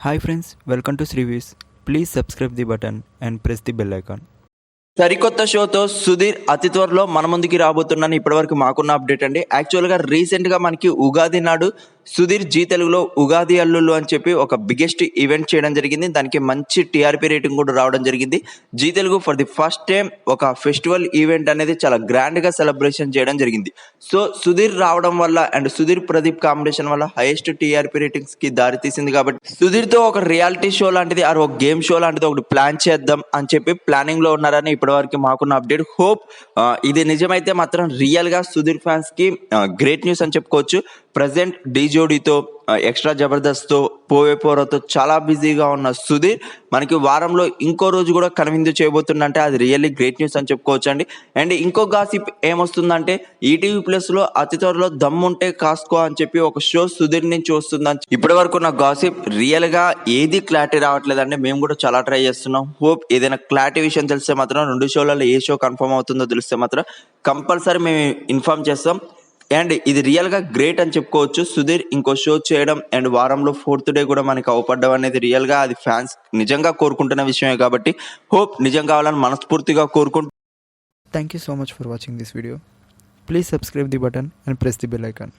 Hi friends, welcome to Srivis. Please subscribe the button and press the bell icon. సరికొత్త షోతో సుధీర్ అతి త్వరలో మన ముందుకి రాబోతున్నాను. ఇప్పటివరకు మాకున్న అప్డేట్ అండి. యాక్చువల్గా రీసెంట్గా మనకి ఉగాది నాడు సుధీర్ జీ తెలుగులో ఉగాది అల్లుళ్ళు అని చెప్పి ఒక బిగ్గెస్ట్ ఈవెంట్ చేయడం జరిగింది. దానికి మంచి టీఆర్పీ రేటింగ్ కూడా రావడం జరిగింది. Zee Telugu for the first time ఒక ఫెస్టివల్ ఈవెంట్ అనేది చాలా గ్రాండ్గా సెలబ్రేషన్ చేయడం జరిగింది. సో సుధీర్ రావడం వల్ల అండ్ సుధీర్ ప్రదీప్ కాంబినేషన్ వల్ల హైయెస్ట్ టీఆర్పీ రేటింగ్స్కి దారి తీసింది. కాబట్టి సుధీర్తో ఒక రియాలిటీ షో లాంటిది ఒక గేమ్ షో లాంటిది ఒకటి ప్లాన్ చేద్దాం అని చెప్పి ప్లానింగ్లో ఉన్నారని ఇప్పటివరకు మాకున్న అప్డేట్. హోప్ ఇది నిజమైతే మాత్రం రియల్గా సుధీర్ ఫ్యాన్స్కి గ్రేట్ న్యూస్ అని చెప్పుకోవచ్చు. ప్రజెంట్ డీ జోడీతో ఎక్స్ట్రా జబర్దస్త్తో పోవేపోరాతో చాలా బిజీగా ఉన్న సుధీర్ మనకి వారంలో ఇంకో రోజు కూడా కనువిందు చేయబోతుందంటే అది రియల్లీ గ్రేట్ న్యూస్ అని చెప్పుకోవచ్చు అండి. అండ్ ఇంకో గాసిప్ ఏమొస్తుందంటే ఈటీవీ ప్లస్లో అతి త్వరలో దమ్ముంటే కాస్కో అని చెప్పి ఒక షో సుధీర్ నుంచి వస్తుందని ఇప్పటి వరకు ఉన్న గాసిప్. రియల్గా ఏది క్లారిటీ రావట్లేదండి. మేము కూడా చాలా ట్రై చేస్తున్నాం. హోప్ ఏదైనా క్లారిటీ విషయం తెలిస్తే మాత్రం 2 షోలలో ఏ షో కన్ఫర్మ్ అవుతుందో తెలిస్తే మాత్రం కంపల్సరీ మేము ఇన్ఫార్మ్ చేస్తాం. అండ్ ఇది రియల్గా గ్రేట్ అని చెప్పుకోవచ్చు. సుధీర్ ఇంకో షో చేయడం అండ్ వారంలో 4th డే కూడా మనకి అవపడడం అనేది రియల్గా అది ఫ్యాన్స్ నిజంగా కోరుకుంటున్న విషయమే. కాబట్టి హోప్ నిజం కావాలని మనస్ఫూర్తిగా కోరుకుంటూ Thank you so much for watching this video. Please subscribe the button and press the bell icon.